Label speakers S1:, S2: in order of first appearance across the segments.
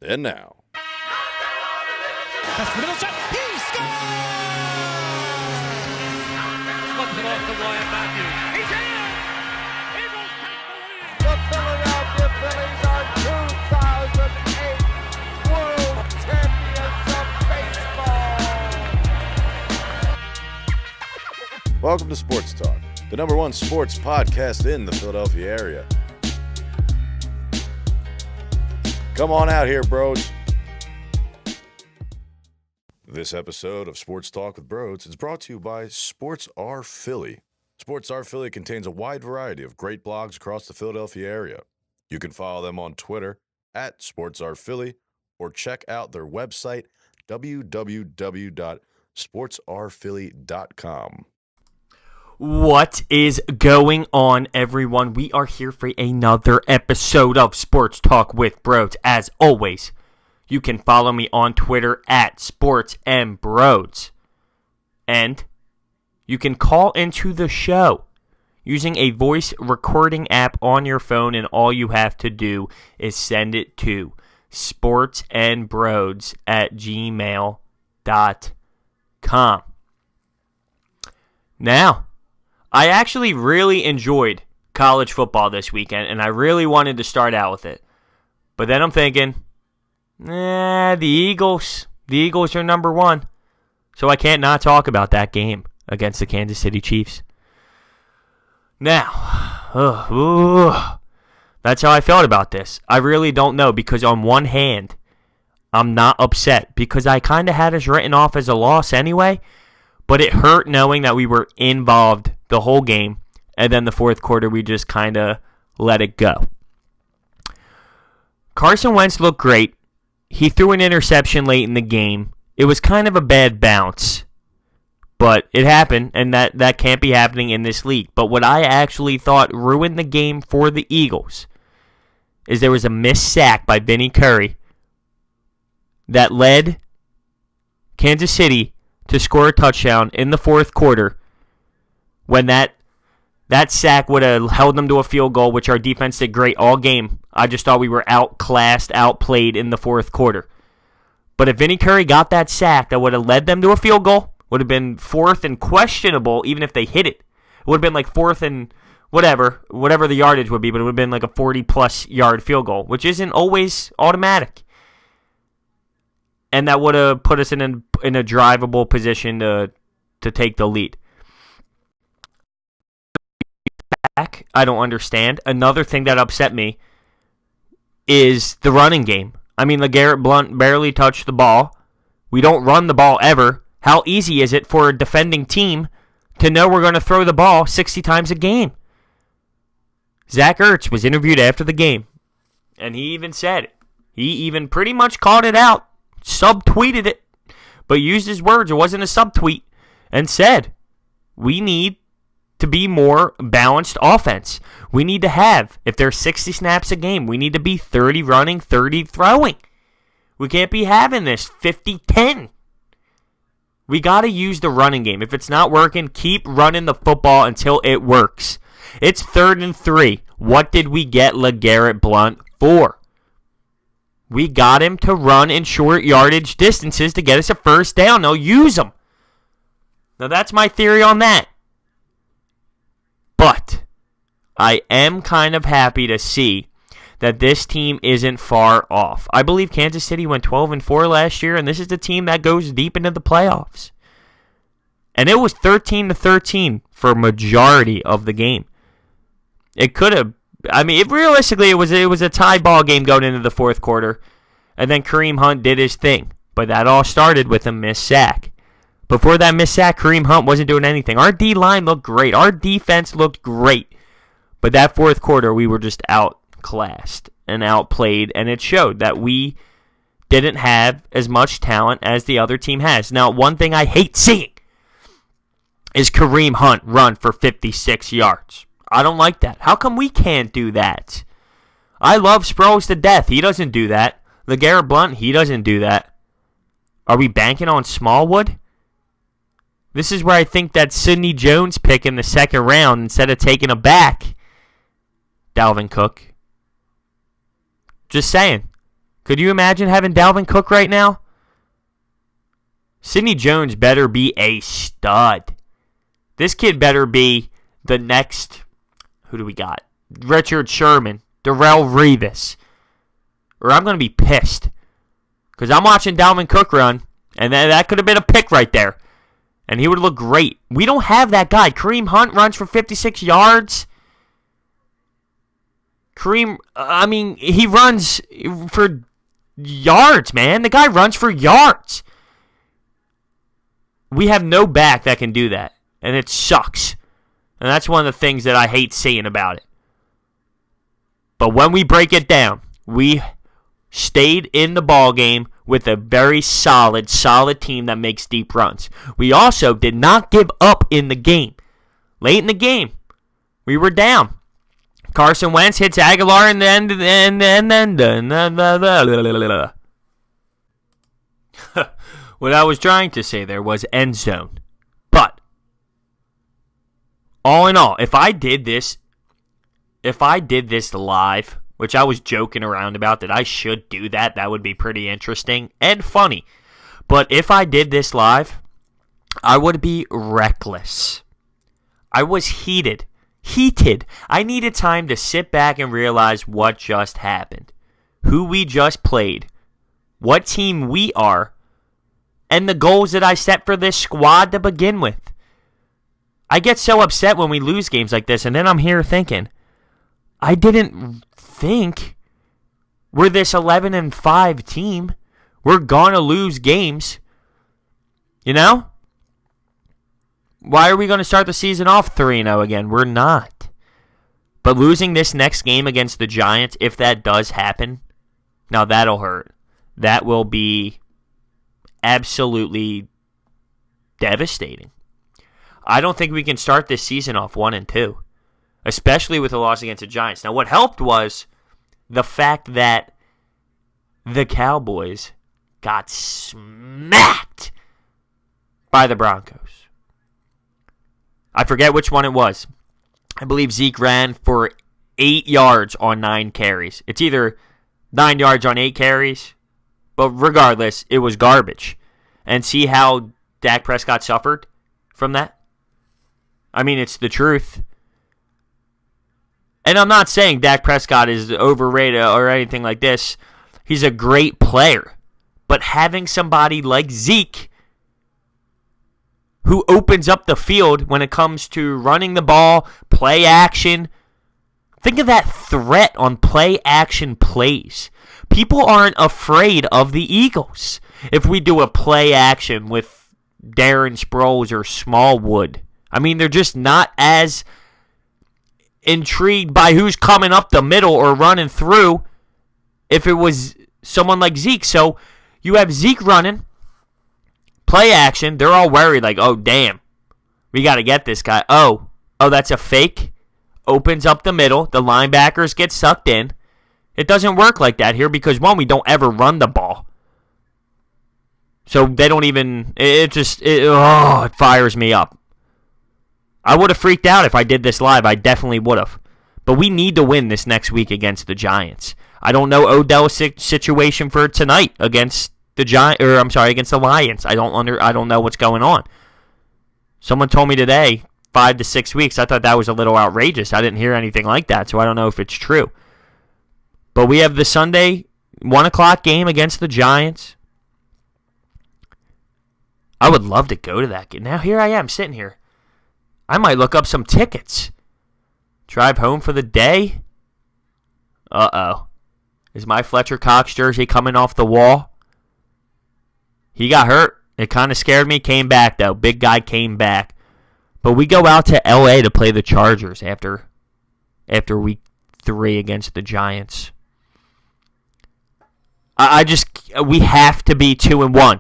S1: And now.
S2: That's the middle shot. He scores! Flips it off to Wyatt Matthews. He's in! Eagles take the lead!
S3: The Philadelphia Phillies are 2008 World Champions of Baseball.
S1: Welcome to Sports Talk, the number one sports podcast in the Philadelphia area. Come on out here, Brodes. This episode of Sports Talk with Brodes is brought to you by Sports R Philly. Sports R Philly contains a wide variety of great blogs across the Philadelphia area. You can follow them on Twitter at Sports R Philly or check out their website, www.sportsrphilly.com.
S4: What is going on, everyone? We are here for another episode of Sports Talk with Brodes. As always, you can follow me on Twitter at sportsandbrodes. And you can call into the show using a voice recording app on your phone, and all you have to do is send it to sportsandbrodes@gmail.com. Now, I actually really enjoyed college football this weekend, and I really wanted to start out with it. But then I'm thinking, the Eagles are number one. So I can't not talk about that game against the Kansas City Chiefs. Now, that's how I felt about this. I really don't know, because on one hand, I'm not upset, because I kind of had us written off as a loss anyway. But it hurt knowing that we were involved the whole game, and then the fourth quarter we just kind of let it go. Carson Wentz looked great. He threw an interception late in the game. It was kind of a bad bounce, but it happened, and that can't be happening in this league. But what I actually thought ruined the game for the Eagles is there was a missed sack by Vinny Curry that led Kansas City to score a touchdown in the fourth quarter, when that sack would have held them to a field goal, which our defense did great all game. I just thought we were outclassed, outplayed in the fourth quarter. But if Vinny Curry got that sack, that would have led them to a field goal, would have been fourth and questionable, even if they hit it. It would have been like fourth and whatever the yardage would be, but it would have been like a 40-plus yard field goal, which isn't always automatic. And that would have put us in a drivable position to take the lead. I don't understand. Another thing that upset me is the running game. I mean, LeGarrette Blount barely touched the ball. We don't run the ball ever. How easy is it for a defending team to know we're going to throw the ball 60 times a game? Zach Ertz was interviewed after the game, and he even said it. He even pretty much called it out. Subtweeted it, but used his words. It wasn't a subtweet, and said, we need to be more balanced offense. We need to have, if there's 60 snaps a game, we need to be 30 running, 30 throwing. We can't be having this 50-10. We got to use the running game. If it's not working, keep running the football until it works. It's 3rd and 3. What did we get LeGarrette Blount for? We got him to run in short yardage distances to get us a first down. Now use him. Now that's my theory on that. But I am kind of happy to see that this team isn't far off. I believe Kansas City went 12-4 last year, and this is the team that goes deep into the playoffs. And it was 13-13 for a majority of the game. It could have. I mean, realistically, it was a tie ball game going into the fourth quarter, and then Kareem Hunt did his thing. But that all started with a missed sack. Before that missed sack, Kareem Hunt wasn't doing anything. Our D-line looked great. Our defense looked great. But that fourth quarter, we were just outclassed and outplayed, and it showed that we didn't have as much talent as the other team has. Now, one thing I hate seeing is Kareem Hunt run for 56 yards. I don't like that. How come we can't do that? I love Sproles to death. He doesn't do that. LeGarrette Blount, he doesn't do that. Are we banking on Smallwood? This is where I think that Sidney Jones pick in the second round, instead of taking a back, Dalvin Cook. Just saying. Could you imagine having Dalvin Cook right now? Sidney Jones better be a stud. This kid better be the next, who do we got? Richard Sherman, Darrelle Revis. Or I'm going to be pissed. Because I'm watching Dalvin Cook run, and that could have been a pick right there. And he would look great. We don't have that guy. Kareem Hunt runs for 56 yards. He runs for yards, man. The guy runs for yards. We have no back that can do that. And it sucks. And that's one of the things that I hate seeing about it. But when we break it down, we stayed in the ball game with a very solid team that makes deep runs. We also did not give up in the game. Late in the game, we were down. Carson Wentz hits Aguilar in the end, what I was trying to say there was end zone. But all in all, if I did this live, which I was joking around about that I should do that would be pretty interesting and funny. But if I did this live, I would be reckless. I was heated. I needed time to sit back and realize what just happened, who we just played, what team we are, and the goals that I set for this squad to begin with. I get so upset when we lose games like this, and then I'm here thinking, I didn't think we're this 11-5 team. We're gonna lose games. You know? Why are we going to start the season off 3-0 again? We're not. But losing this next game against the Giants, if that does happen, now that'll hurt. That will be absolutely devastating. I don't think we can start this season off 1-2, especially with a loss against the Giants. Now, what helped was the fact that the Cowboys got smacked by the Broncos. I forget which one it was. I believe Zeke ran for 8 yards on 9 carries. It's either 9 yards on 8 carries, but regardless, it was garbage. And see how Dak Prescott suffered from that? I mean, it's the truth. And I'm not saying Dak Prescott is overrated or anything like this. He's a great player. But having somebody like Zeke who opens up the field when it comes to running the ball, play action. Think of that threat on play action plays. People aren't afraid of the Eagles. If we do a play action with Darren Sproles or Smallwood, I mean, they're just not as intrigued by who's coming up the middle or running through if it was someone like Zeke. So you have Zeke running. Play action, they're all worried like, oh, damn, we got to get this guy. Oh, that's a fake. Opens up the middle. The linebackers get sucked in. It doesn't work like that here because, one, we don't ever run the ball. So they don't even, it fires me up. I would have freaked out if I did this live. I definitely would have. But we need to win this next week against the Giants. I don't know Odell's situation for tonight against against the Lions. I don't know what's going on. Someone told me today 5 to 6 weeks. I thought that was a little outrageous. I didn't hear anything like that, so I don't know if it's true. But we have the Sunday 1:00 game against the Giants. I would love to go to that game. Now here I am sitting here. I might look up some tickets. Drive home for the day. Uh-oh. Is my Fletcher Cox jersey coming off the wall? He got hurt. It kind of scared me. Came back, though. Big guy came back. But we go out to L.A. to play the Chargers after week 3 against the Giants. We have to be 2-1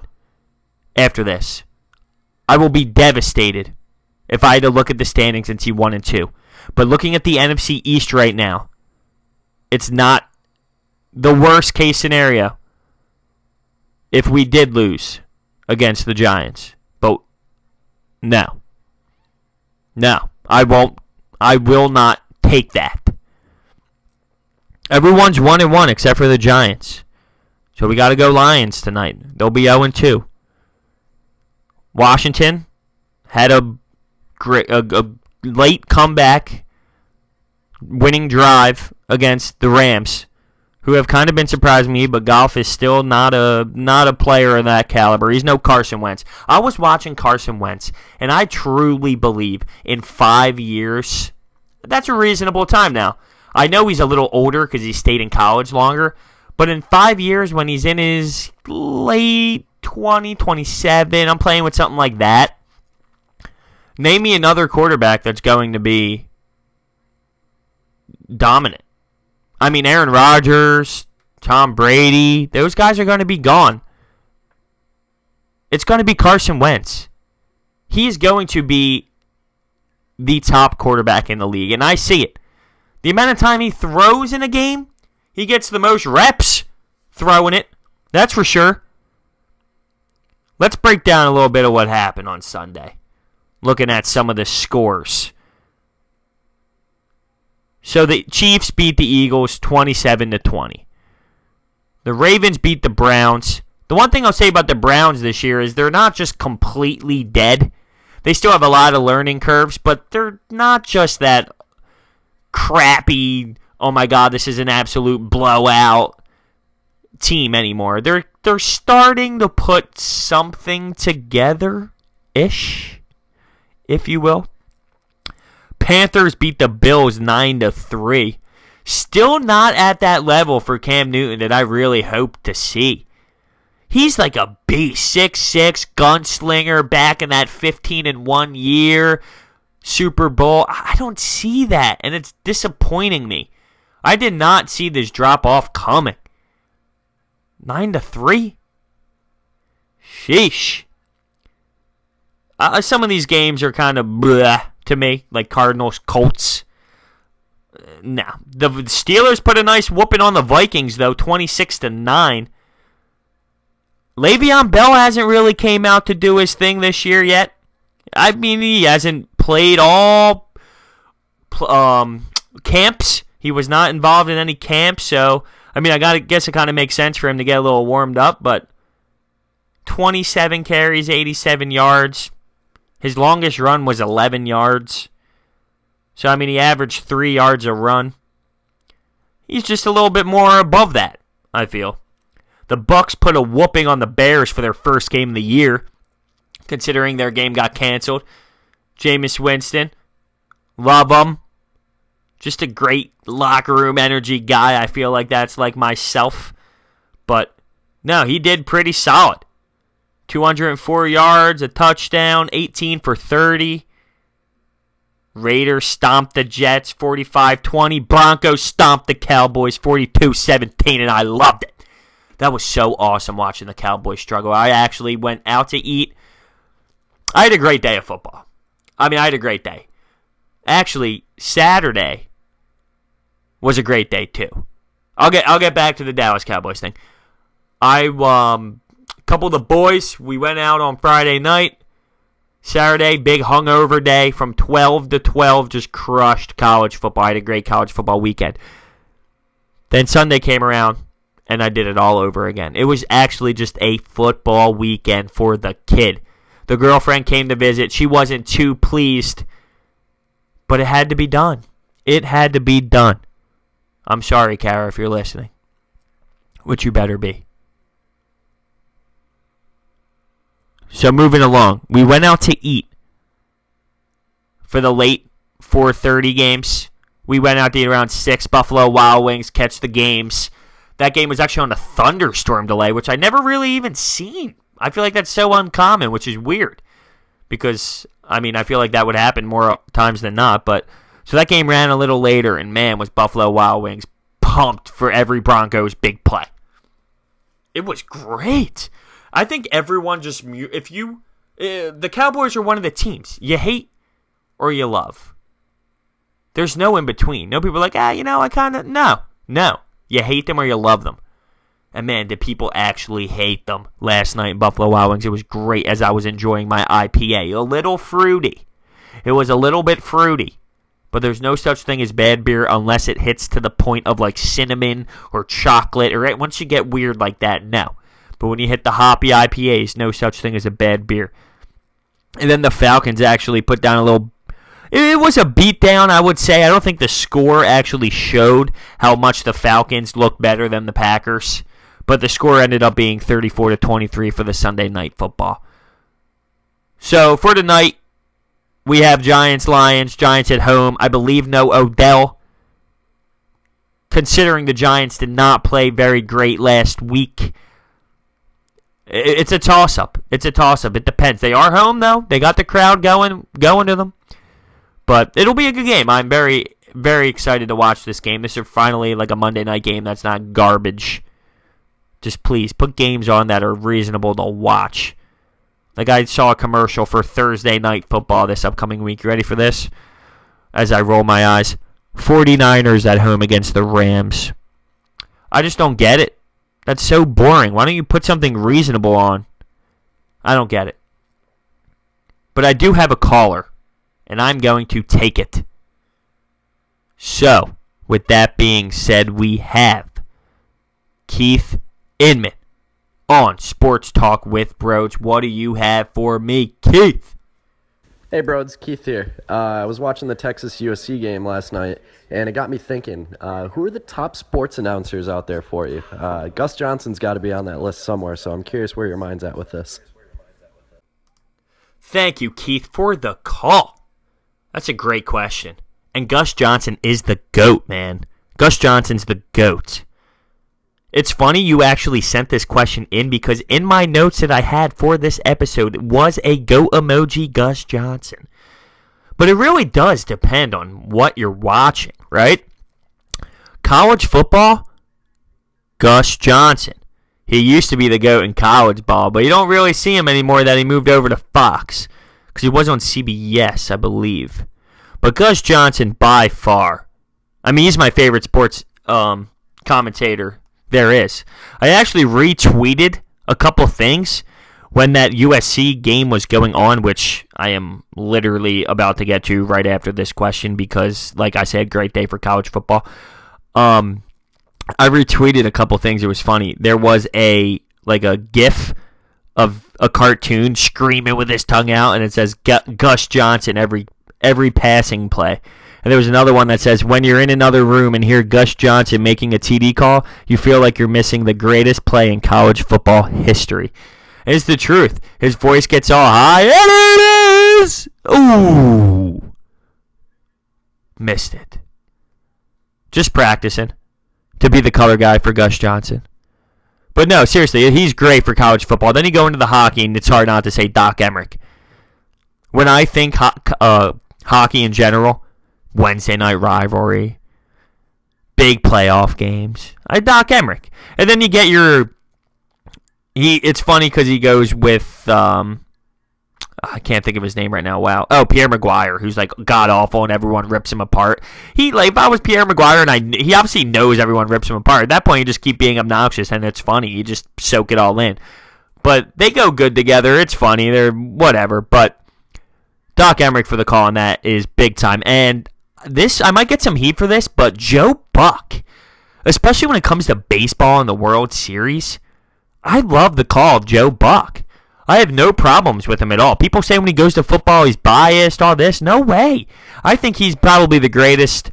S4: after this. I will be devastated if I had to look at the standings and see 1-2. But looking at the NFC East right now, it's not the worst case scenario if we did lose against the Giants. But no, I won't. I will not take that. Everyone's 1-1 except for the Giants. So we got to go Lions tonight. They'll be 0-2. Washington had a late comeback winning drive against the Rams, who have kind of been surprising me, but Goff is still not a player of that caliber. He's no Carson Wentz. I was watching Carson Wentz, and I truly believe in 5 years, that's a reasonable time now. I know he's a little older because he stayed in college longer, but in 5 years, when he's in his late 27, I'm playing with something like that. Name me another quarterback that's going to be dominant. I mean, Aaron Rodgers, Tom Brady, those guys are going to be gone. It's going to be Carson Wentz. He's going to be the top quarterback in the league, and I see it. The amount of time he throws in a game, he gets the most reps throwing it. That's for sure. Let's break down a little bit of what happened on Sunday. Looking at some of the scores. So the Chiefs beat the Eagles 27-20. The Ravens beat the Browns. The one thing I'll say about the Browns this year is they're not just completely dead. They still have a lot of learning curves, but they're not just that crappy, oh my God, this is an absolute blowout team anymore. They're starting to put something together-ish, if you will. Panthers beat the Bills 9-3. Still not at that level for Cam Newton that I really hope to see. He's like a beast, 6'6", gunslinger back in that 15-1 year Super Bowl. I don't see that, and it's disappointing me. I did not see this drop-off coming. 9-3? Sheesh. Some of these games are kind of bleh to me, like Cardinals, Colts. Nah. The Steelers put a nice whooping on the Vikings, though, 26-9. Le'Veon Bell hasn't really came out to do his thing this year yet. I mean, he hasn't played all camps. He was not involved in any camps, so I mean, I guess it kind of makes sense for him to get a little warmed up, but 27 carries, 87 yards. His longest run was 11 yards. So, I mean, he averaged 3 yards a run. He's just a little bit more above that, I feel. The Bucs put a whooping on the Bears for their first game of the year, considering their game got canceled. Jameis Winston, love him. Just a great locker room energy guy. I feel like that's like myself. But, no, he did pretty solid. 204 yards, a touchdown, 18 for 30. Raiders stomped the Jets, 45-20. Broncos stomped the Cowboys, 42-17, and I loved it. That was so awesome watching the Cowboys struggle. I actually went out to eat. I had a great day of football. I mean, I had a great day. Actually, Saturday was a great day too. I'll get back to the Dallas Cowboys thing. A couple of the boys, we went out on Friday night. Saturday, big hungover day from 12 to 12, just crushed college football. I had a great college football weekend. Then Sunday came around, and I did it all over again. It was actually just a football weekend for the kid. The girlfriend came to visit. She wasn't too pleased, but it had to be done. It had to be done. I'm sorry, Kara, if you're listening, which you better be. So moving along, we went out to eat for the late 4:30 games. We went out to eat around 6, Buffalo Wild Wings, catch the games. That game was actually on a thunderstorm delay, which I never really even seen. I feel like that's so uncommon, which is weird. Because, I mean, I feel like that would happen more times than not. But so that game ran a little later, and man, was Buffalo Wild Wings pumped for every Broncos big play. It was great. I think everyone just the Cowboys are one of the teams you hate or you love. There's no in between. No people are like, I kind of, no. You hate them or you love them. And man, did people actually hate them last night in Buffalo Wild Wings. It was great as I was enjoying my IPA. A little fruity. It was a little bit fruity. But there's no such thing as bad beer unless it hits to the point of like cinnamon or chocolate. Or once you get weird like that, no. But when you hit the hoppy IPAs, no such thing as a bad beer. And then the Falcons actually put down a little... It was a beatdown, I would say. I don't think the score actually showed how much the Falcons looked better than the Packers. But the score ended up being 34-23 for the Sunday Night Football. So for tonight, we have Giants-Lions. Giants at home. I believe no Odell. Considering the Giants did not play very great last week, it's a toss-up. It's a toss-up. It depends. They are home, though. They got the crowd going to them. But it'll be a good game. I'm very, very excited to watch this game. This is finally like a Monday night game that's not garbage. Just please put games on that are reasonable to watch. Like I saw a commercial for Thursday Night Football this upcoming week. You ready for this? As I roll my eyes. 49ers at home against the Rams. I just don't get it. That's so boring. Why don't you put something reasonable on? I don't get it. But I do have a caller, and I'm going to take it. So, with that being said, we have Keith Inman on Sports Talk with Brodes. What do you have for me, Keith?
S5: Hey, Brodes, Keith here. I was watching the Texas-USC game last night, and it got me thinking, who are the top sports announcers out there for you? Gus Johnson's got to be on that list somewhere, so I'm curious where your mind's at with this.
S4: Thank you, Keith, for the call. That's a great question. And Gus Johnson is the GOAT, man. Gus Johnson's the GOAT. It's funny you actually sent this question in because in my notes that I had for this episode was a GOAT emoji Gus Johnson. But it really does depend on what you're watching, right? College football, Gus Johnson. He used to be the GOAT in college ball, but you don't really see him anymore that he moved over to Fox because he was on CBS, I believe. But Gus Johnson, by far, I mean, he's my favorite sports commentator there is. I actually retweeted a couple things when that USC game was going on, which I am literally about to get to right after this question because, like I said, great day for college football. I retweeted a couple things. It was funny. There was a GIF of a cartoon screaming with his tongue out, and it says Gus Johnson every passing play. And there was another one that says, when you're in another room and hear Gus Johnson making a TD call, you feel like you're missing the greatest play in college football history. And it's the truth. His voice gets all high, and it is! Ooh! Missed it. Just practicing to be the color guy for Gus Johnson. But no, seriously, he's great for college football. Then you go into the hockey, and it's hard not to say Doc Emrick. When I think hockey in general, Wednesday night rivalry, big playoff games, Doc Emrick. And then you get it's funny because he goes with, I can't think of his name right now, wow. Oh, Pierre Maguire, who's like god-awful and everyone rips him apart. If I was Pierre Maguire, and he obviously knows everyone rips him apart, at that point you just keep being obnoxious and it's funny. You just soak it all in. But they go good together. It's funny. They're whatever. But Doc Emrick for the call on that is big time. And I might get some heat for this, but Joe Buck, especially when it comes to baseball and the World Series, I love the call of Joe Buck. I have no problems with him at all. People say when he goes to football he's biased, all this. No way. I think he's probably the greatest.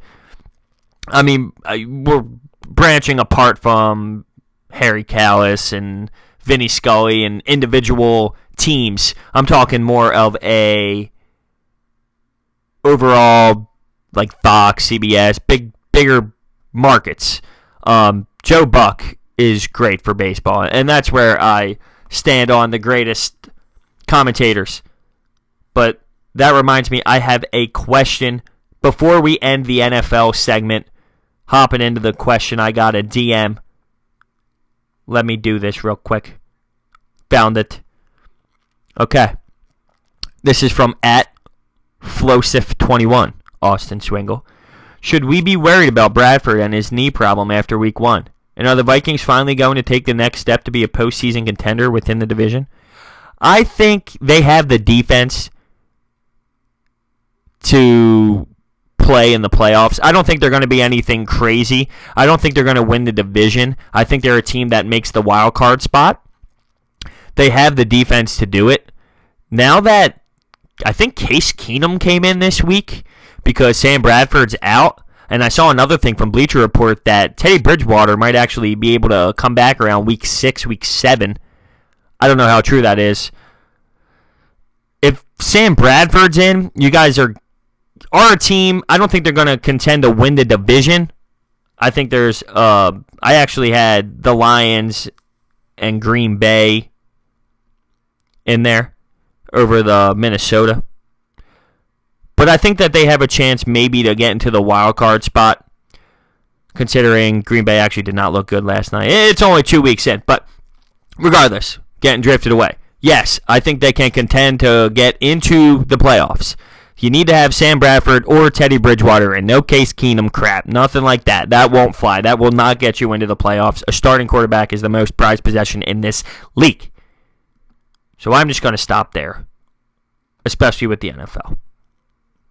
S4: I mean, we're branching apart from Harry Kalas and Vinny Scully and individual teams. I'm talking more of a overall, like Fox, CBS, bigger markets. Joe Buck is great for baseball, and that's where I stand on the greatest commentators. But that reminds me, I have a question before we end the NFL segment. Hopping into the question, I got a DM. Let me do this real quick. Found it. Okay. This is from @Flosif21, Austin Swingle. Should we be worried about Bradford and his knee problem after week 1? And are the Vikings finally going to take the next step to be a postseason contender within the division? I think they have the defense to play in the playoffs. I don't think they're going to be anything crazy. I don't think they're going to win the division. I think they're a team that makes the wild card spot. They have the defense to do it. Now that I think Case Keenum came in this week because Sam Bradford's out, and I saw another thing from Bleacher Report that Teddy Bridgewater might actually be able to come back around week 6, week 7. I don't know how true that is. If Sam Bradford's in, you guys are a team. I don't think they're going to contend to win the division. I think there's I actually had the Lions and Green Bay in there over the Minnesota. But I think that they have a chance maybe to get into the wild card spot, considering Green Bay actually did not look good last night. It's only 2 weeks in, but regardless, getting drifted away. Yes, I think they can contend to get into the playoffs. You need to have Sam Bradford or Teddy Bridgewater in. No Case Keenum crap. Nothing like that. That won't fly. That will not get you into the playoffs. A starting quarterback is the most prized possession in this league. So I'm just going to stop there, especially with the NFL.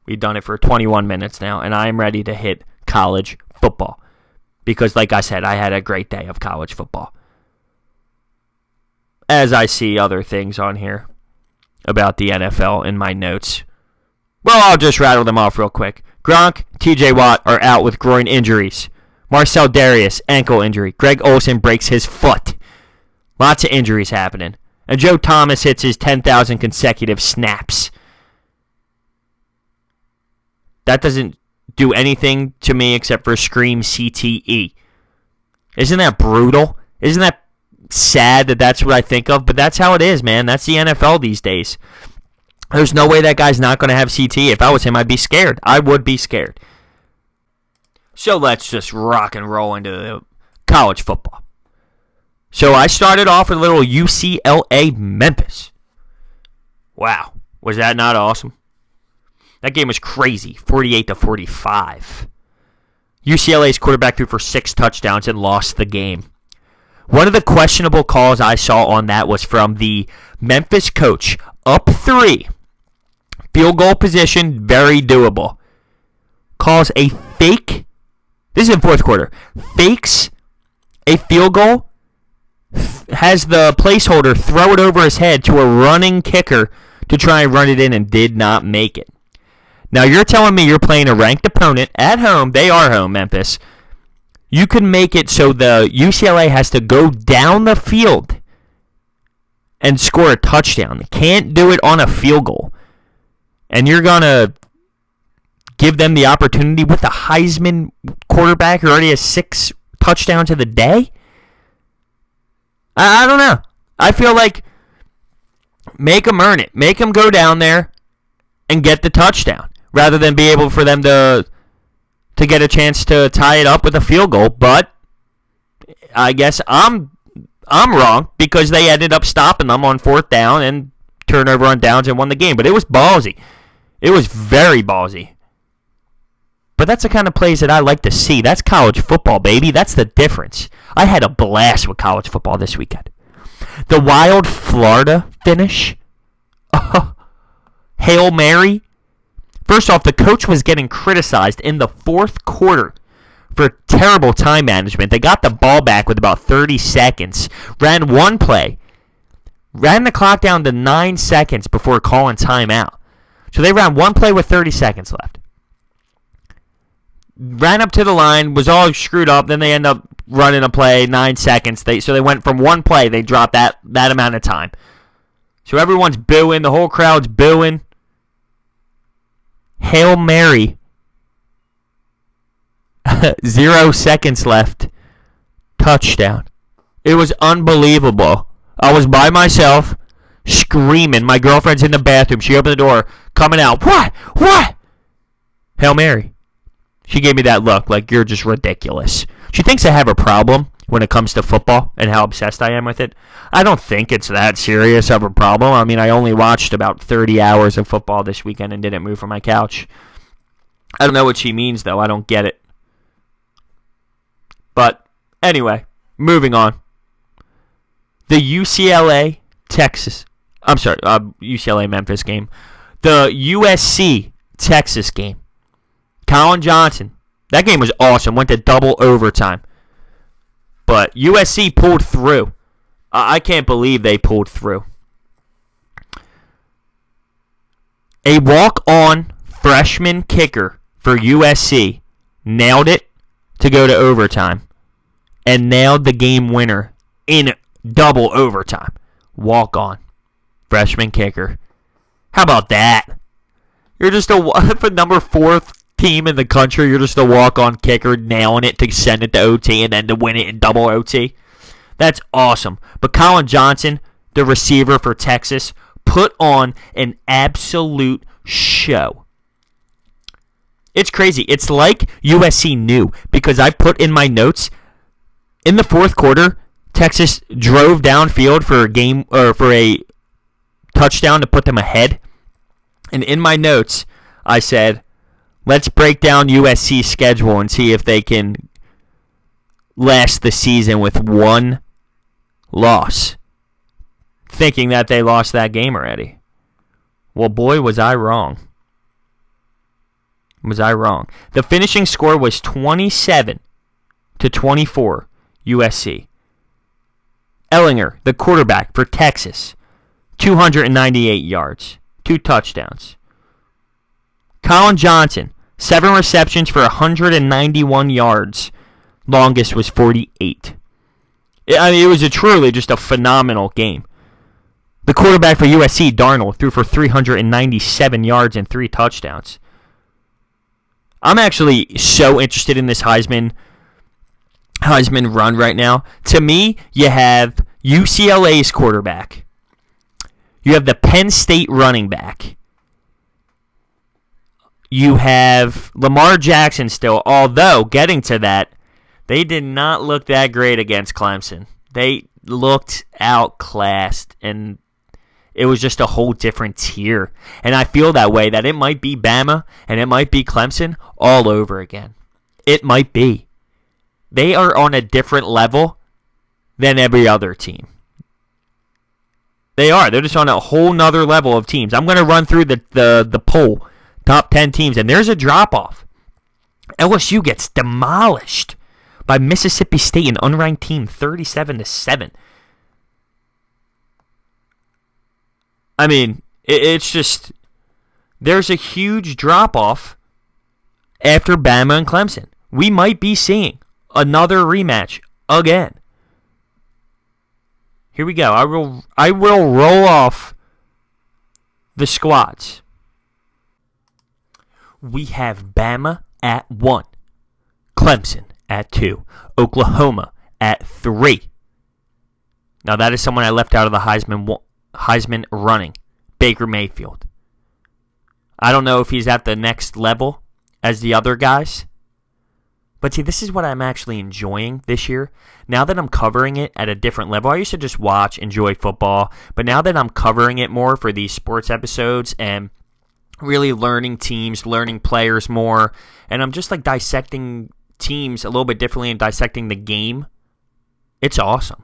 S4: We've done it for 21 minutes now, and I am ready to hit college football. Because, like I said, I had a great day of college football. As I see other things on here about the NFL in my notes. Well, I'll just rattle them off real quick. Gronk, TJ Watt are out with groin injuries. Marcel Darius, ankle injury. Greg Olsen breaks his foot. Lots of injuries happening. And Joe Thomas hits his 10,000 consecutive snaps. That doesn't do anything to me except for scream CTE. Isn't that brutal? Isn't that sad that that's what I think of? But that's how it is, man. That's the NFL these days. There's no way that guy's not going to have CTE. If I was him, I'd be scared. I would be scared. So let's just rock and roll into the college football. So I started off with a little UCLA Memphis. Wow. Was that not awesome? That game was crazy. 48-45. UCLA's quarterback threw for 6 touchdowns and lost the game. One of the questionable calls I saw on that was from the Memphis coach. Up 3. Field goal position, very doable. Calls a fake. This is in fourth quarter. Fakes a field goal. Has the placeholder throw it over his head to a running kicker to try and run it in and did not make it. Now you're telling me you're playing a ranked opponent at home. They are home, Memphis. You can make it so the UCLA has to go down the field and score a touchdown. They can't do it on a field goal. And you're going to give them the opportunity with the Heisman quarterback who already has 6 touchdowns of the day? I don't know. I feel like make them earn it. Make them go down there and get the touchdown rather than be able for them to get a chance to tie it up with a field goal. But I guess I'm wrong because they ended up stopping them on 4th down and turnover on downs and won the game. But it was ballsy. It was very ballsy. But that's the kind of plays that I like to see. That's college football, baby. That's the difference. I had a blast with college football this weekend. The wild Florida finish. Hail Mary. First off, the coach was getting criticized in the 4th quarter for terrible time management. They got the ball back with about 30 seconds. Ran one play. Ran the clock down to 9 seconds before calling timeout. So they ran one play with 30 seconds left. Ran up to the line, was all screwed up. Then they end up running a play, 9 seconds. So they went from one play, they dropped that amount of time. So everyone's booing. The whole crowd's booing. Hail Mary. 0 seconds left. Touchdown. It was unbelievable. I was by myself, screaming. My girlfriend's in the bathroom. She opened the door, coming out. What? What? Hail Mary. She gave me that look like you're just ridiculous. She thinks I have a problem when it comes to football and how obsessed I am with it. I don't think it's that serious of a problem. I mean, I only watched about 30 hours of football this weekend and didn't move from my couch. I don't know what she means, though. I don't get it. But anyway, moving on. The UCLA UCLA Memphis game. The USC Texas game. Colin Johnson. That game was awesome. Went to double overtime. But USC pulled through. I can't believe they pulled through. A walk-on freshman kicker for USC nailed it to go to overtime and nailed the game winner in double overtime. Walk-on freshman kicker. How about that? You're just for number 4 team in the country. You're just a walk-on kicker nailing it to send it to OT and then to win it in double OT. That's awesome. But Colin Johnson, the receiver for Texas, put on an absolute show. It's crazy. It's like USC knew, because I put in my notes, in the fourth quarter, Texas drove downfield for a touchdown to put them ahead. And in my notes, I said, let's break down USC's schedule and see if they can last the season with one loss, thinking that they lost that game already. Well, boy, was I wrong. Was I wrong? The finishing score was 27-24 USC. Ellinger, the quarterback for Texas, 298 yards, 2 touchdowns. Colin Johnson, 7 receptions for 191 yards. Longest was 48. I mean, it was truly just a phenomenal game. The quarterback for USC, Darnold, threw for 397 yards and 3 touchdowns. I'm actually so interested in this Heisman run right now. To me, you have UCLA's quarterback. You have the Penn State running back. You have Lamar Jackson still, although getting to that, they did not look that great against Clemson. They looked outclassed, and it was just a whole different tier. And I feel that way, that it might be Bama and it might be Clemson all over again. It might be. They are on a different level than every other team. They are. They're just on a whole nother level of teams. I'm going to run through the poll, top 10 teams, and there's a drop-off. LSU gets demolished by Mississippi State, an unranked team, 37-7. I mean, it's just, there's a huge drop-off after Bama and Clemson. We might be seeing another rematch again. Here we go. I will roll off the squads. We have Bama at 1, Clemson at 2, Oklahoma at 3. Now that is someone I left out of the Heisman running, Baker Mayfield. I don't know if he's at the next level as the other guys. But see, this is what I'm actually enjoying this year. Now that I'm covering it at a different level, I used to just watch, enjoy football. But now that I'm covering it more for these sports episodes and really learning teams, learning players more, and I'm just like dissecting teams a little bit differently and dissecting the game, it's awesome.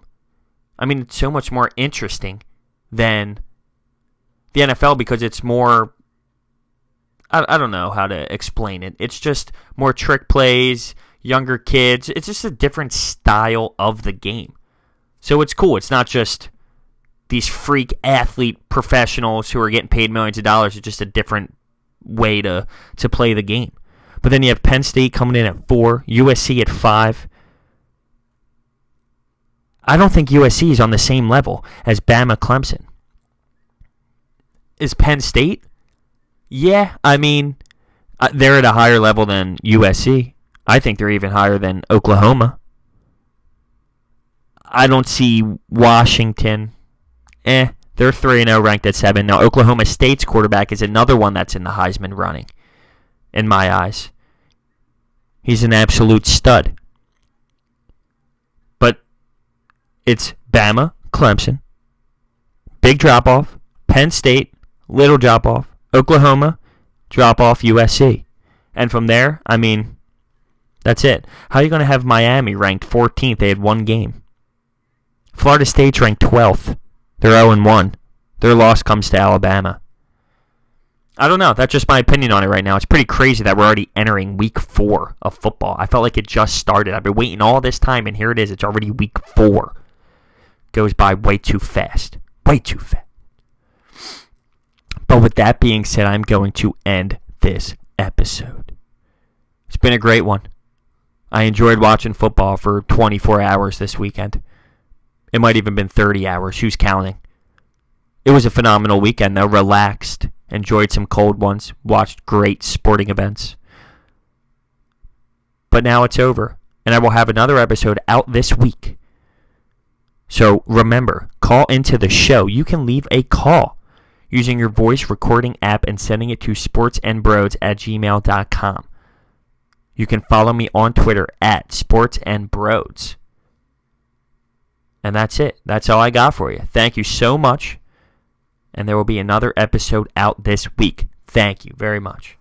S4: I mean, it's so much more interesting than the NFL because it's more, I don't know how to explain it. It's just more trick plays, younger kids. It's just a different style of the game. So it's cool. It's not just these freak athlete professionals who are getting paid millions of dollars. It's just a different way to play the game. But then you have Penn State coming in at 4, USC at 5. I don't think USC is on the same level as Bama Clemson. Is Penn State? Yeah, I mean, they're at a higher level than USC. I think they're even higher than Oklahoma. I don't see Washington. They're 3-0 ranked at 7. Now, Oklahoma State's quarterback is another one that's in the Heisman running, in my eyes. He's an absolute stud. But it's Bama, Clemson, big drop-off, Penn State, little drop-off, Oklahoma, drop-off, USC. And from there, I mean, that's it. How are you going to have Miami ranked 14th? They had one game. Florida State's ranked 12th. They're 0-1. Their loss comes to Alabama. I don't know. That's just my opinion on it right now. It's pretty crazy that we're already entering week 4 of football. I felt like it just started. I've been waiting all this time, and here it is. It's already week 4. Goes by way too fast. Way too fast. But with that being said, I'm going to end this episode. It's been a great one. I enjoyed watching football for 24 hours this weekend. It might even been 30 hours. Who's counting? It was a phenomenal weekend, though. Relaxed. Enjoyed some cold ones. Watched great sporting events. But now it's over. And I will have another episode out this week. So remember, call into the show. You can leave a call using your voice recording app and sending it to sportsandbrodes@gmail.com. You can follow me on Twitter @sportsandbrodes. And that's it. That's all I got for you. Thank you so much. And there will be another episode out this week. Thank you very much.